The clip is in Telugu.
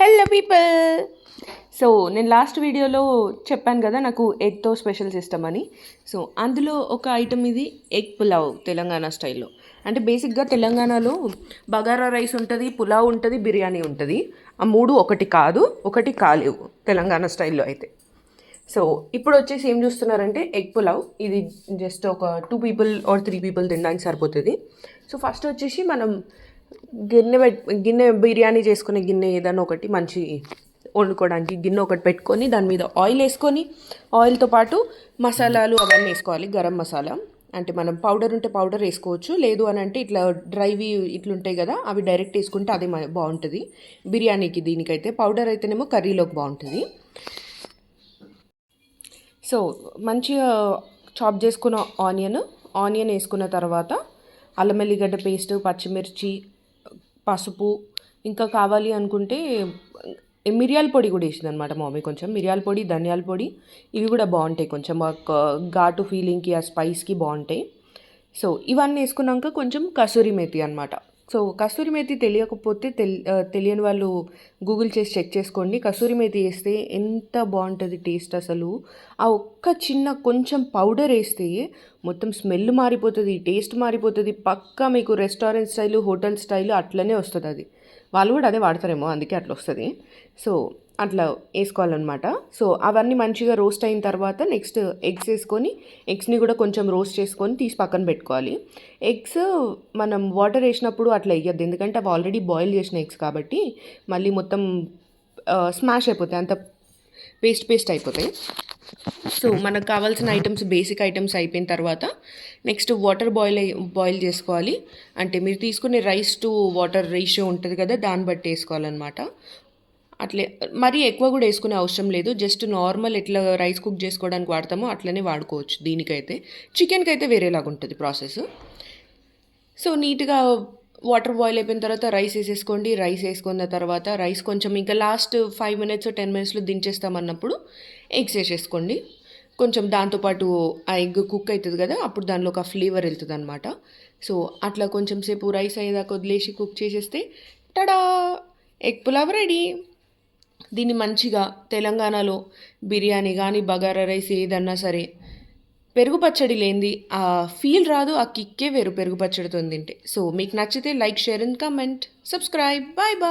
Hello people. సో నేను లాస్ట్ వీడియోలో చెప్పాను కదా నాకు ఎగ్తో స్పెషల్స్ ఇష్టమని. సో అందులో ఒక ఐటమ్ ఇది ఎగ్ పులావ్ తెలంగాణ స్టైల్లో. అంటే బేసిక్గా తెలంగాణలో బగారా రైస్ ఉంటుంది, పులావ్ ఉంటుంది, బిర్యానీ ఉంటుంది. ఆ మూడు ఒకటి కాదు, ఒకటి కాలేవు తెలంగాణ స్టైల్లో అయితే. సో ఇప్పుడు వచ్చేసి ఏం చూస్తున్నారంటే ఎగ్ పులావ్. ఇది జస్ట్ ఒక 2 పీపుల్ ఆర్ 3 పీపుల్ తినడానికి సరిపోతుంది. సో ఫస్ట్ వచ్చేసి మనం గిన్నె బిర్యానీ చేసుకునే గిన్నె ఏదైనా ఒకటి మంచి వండుకోవడానికి గిన్నె ఒకటి పెట్టుకొని దాని మీద ఆయిల్ వేసుకొని ఆయిల్తో పాటు మసాలాలు అవన్నీ వేసుకోవాలి. గరం మసాలా అంటే మనం పౌడర్ ఉంటే పౌడర్ వేసుకోవచ్చు, లేదు అని అంటే ఇట్లా డ్రైవి ఇట్లుంటాయి కదా అవి డైరెక్ట్ వేసుకుంటే అదే బాగుంటుంది బిర్యానీకి. దీనికైతే పౌడర్ అయితేనేమో కర్రీలోకి బాగుంటుంది. సో మంచిగా చాప్ చేసుకున్న ఆనియన్ వేసుకున్న తర్వాత అల్లం వెల్లిగడ్డ పేస్ట్, పచ్చిమిర్చి, పసుపు, ఇంకా కావాలి అనుకుంటే మిరియాల పొడి కూడా వేసింది అనమాట మమ్మీ. కొంచెం మిరియాల పొడి, ధనియాల పొడి ఇవి కూడా బాగుంటాయి, కొంచెం ఘాటు ఫీలింగ్కి ఆ స్పైస్కి బాగుంటాయి. సో ఇవన్నీ వేసుకున్నాక కొంచెం కసూరి మేతి అనమాట. సో కసూరి మేతి తెలియకపోతే తెలియని వాళ్ళు గూగుల్ చేసి చెక్ చేసుకోండి. కసూరి మేతి వేస్తే ఎంత బాగుంటుంది టేస్ట్ అసలు. ఆ ఒక్క చిన్న కొంచెం పౌడర్ వేస్తే మొత్తం స్మెల్ మారిపోతుంది, టేస్ట్ మారిపోతుంది. పక్కా మీకు రెస్టారెంట్ స్టైలు, హోటల్ స్టైలు అట్లనే వస్తుంది అది. వాళ్ళు కూడా అదే వాడతారేమో, అందుకే అట్లా వస్తుంది. సో అట్లా వేసుకోవాలన్నమాట. సో అవన్నీ మంచిగా రోస్ట్ అయిన తర్వాత నెక్స్ట్ ఎగ్స్ వేసుకొని ఎగ్స్ని కూడా కొంచెం రోస్ట్ చేసుకొని తీసి పక్కన పెట్టుకోవాలి. ఎగ్స్ మనం వాటర్ వేసినప్పుడు అట్లా వేయద్దు, ఎందుకంటే అవి ఆల్రెడీ బాయిల్ చేసిన ఎగ్స్ కాబట్టి మళ్ళీ మొత్తం స్మాష్ అయిపోతాయి, అంత పేస్ట్ అయిపోతాయి. సో మనకు కావాల్సిన ఐటమ్స్, బేసిక్ ఐటమ్స్ అయిపోయిన తర్వాత నెక్స్ట్ వాటర్ బాయిల్ చేసుకోవాలి. అంటే మీరు తీసుకునే రైస్ టు వాటర్ రేషియో ఉంటుంది కదా, దాన్ని బట్టి వేసుకోవాలన్నమాట. అట్లే మరీ ఎక్కువ కూడా వేసుకునే అవసరం లేదు, జస్ట్ నార్మల్ ఎట్లా రైస్ కుక్ చేసుకోవడానికి వాడతామో అట్లనే వాడుకోవచ్చు. దీనికైతే చికెన్కి అయితే వేరేలాగా ఉంటుంది ప్రాసెస్. సో నీట్గా వాటర్ బాయిల్ అయిపోయిన తర్వాత రైస్ వేసేసుకోండి. రైస్ వేసుకున్న తర్వాత రైస్ కొంచెం ఇంకా లాస్ట్ 5 మినిట్స్ 10 మినిట్స్లో దించేస్తామన్నప్పుడు ఎగ్స్ వేసేసుకోండి. కొంచెం దాంతోపాటు ఆ ఎగ్ కుక్ అవుతుంది కదా, అప్పుడు దానిలో ఒక ఫ్లేవర్ వెళ్తుంది అనమాట. సో అట్లా కొంచెం సేపు రైస్ అయ్యేదాకా వదిలేసి కుక్ చేసేస్తే టడా, ఎగ్ పులావ్ రెడీ. దీన్ని మంచిగా తెలంగాణలో బిర్యానీ కానీ బగారా రైస్ ఏదన్నా సరే పెరుగు పచ్చడి లేనిది ఆ ఫీల్ రాదు, ఆ కిక్కే వేరు పెరుగు పచ్చడితో తింటే. సో మీకు నచ్చితే like, share and comment, subscribe. Bye bye.